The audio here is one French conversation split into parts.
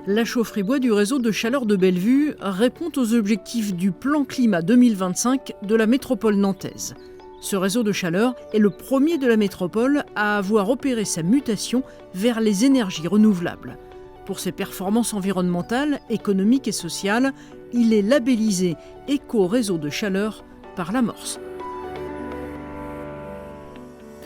La chaufferie bois du réseau de chaleur de Bellevue répond aux objectifs du plan climat 2025 de la métropole nantaise. Ce réseau de chaleur est le premier de la métropole à avoir opéré sa mutation vers les énergies renouvelables. Pour ses performances environnementales, économiques et sociales, il est labellisé Éco-réseau de chaleur par l'Amorce.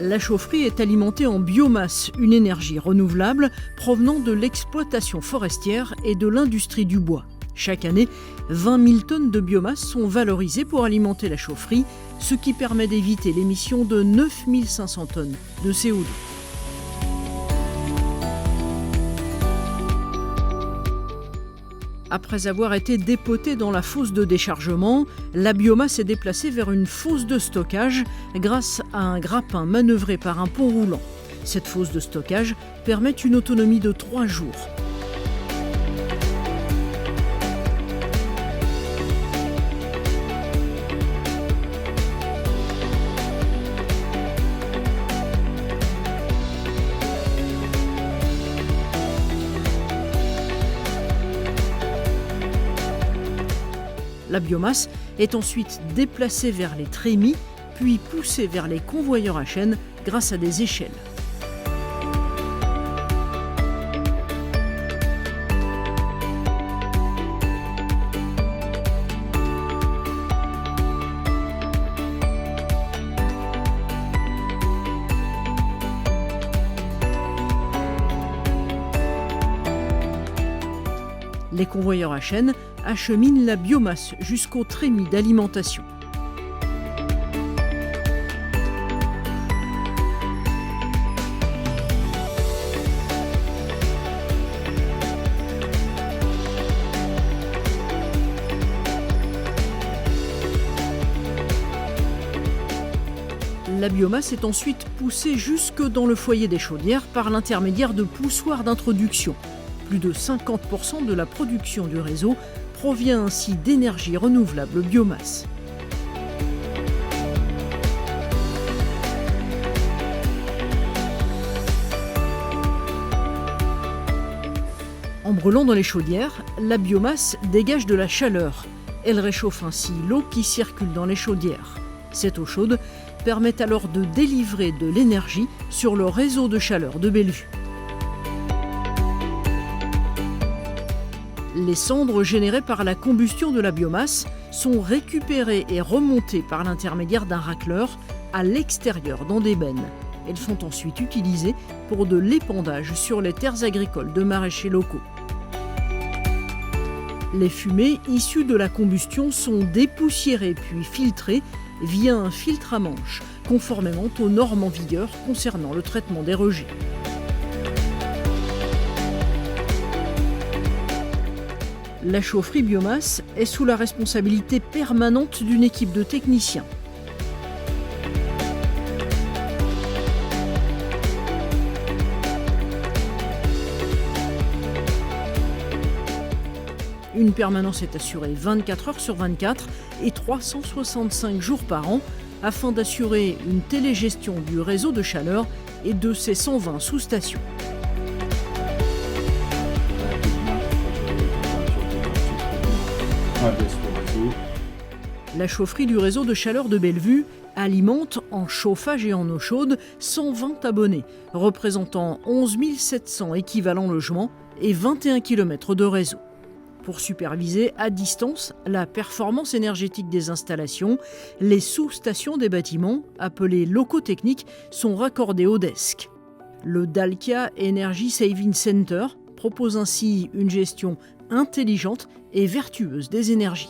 La chaufferie est alimentée en biomasse, une énergie renouvelable provenant de l'exploitation forestière et de l'industrie du bois. Chaque année, 20 000 tonnes de biomasse sont valorisées pour alimenter la chaufferie, ce qui permet d'éviter l'émission de 9 500 tonnes de CO2. Après avoir été dépotée dans la fosse de déchargement, la biomasse est déplacée vers une fosse de stockage grâce à un grappin manœuvré par un pont roulant. Cette fosse de stockage permet une autonomie de 3 jours. La biomasse est ensuite déplacée vers les trémies, puis poussée vers les convoyeurs à chaîne grâce à des échelles. Les convoyeurs à chaîne acheminent la biomasse jusqu'aux trémies d'alimentation. La biomasse est ensuite poussée jusque dans le foyer des chaudières par l'intermédiaire de poussoirs d'introduction. Plus de 50% de la production du réseau provient ainsi d'énergie renouvelable biomasse. En brûlant dans les chaudières, la biomasse dégage de la chaleur. Elle réchauffe ainsi l'eau qui circule dans les chaudières. Cette eau chaude permet alors de délivrer de l'énergie sur le réseau de chaleur de Bellevue. Les cendres générées par la combustion de la biomasse sont récupérées et remontées par l'intermédiaire d'un racleur à l'extérieur dans des bennes. Elles sont ensuite utilisées pour de l'épandage sur les terres agricoles de maraîchers locaux. Les fumées issues de la combustion sont dépoussiérées puis filtrées via un filtre à manche, conformément aux normes en vigueur concernant le traitement des rejets. La chaufferie biomasse est sous la responsabilité permanente d'une équipe de techniciens. Une permanence est assurée 24 heures sur 24 et 365 jours par an afin d'assurer une télégestion du réseau de chaleur et de ses 120 sous-stations. La chaufferie du réseau de chaleur de Bellevue alimente en chauffage et en eau chaude 120 abonnés, représentant 11 700 équivalents logements et 21 km de réseau. Pour superviser à distance la performance énergétique des installations, les sous-stations des bâtiments, appelés locaux techniques, sont raccordés au DESC. Le Dalkia Energy Saving Center propose ainsi une gestion intelligente et vertueuse des énergies.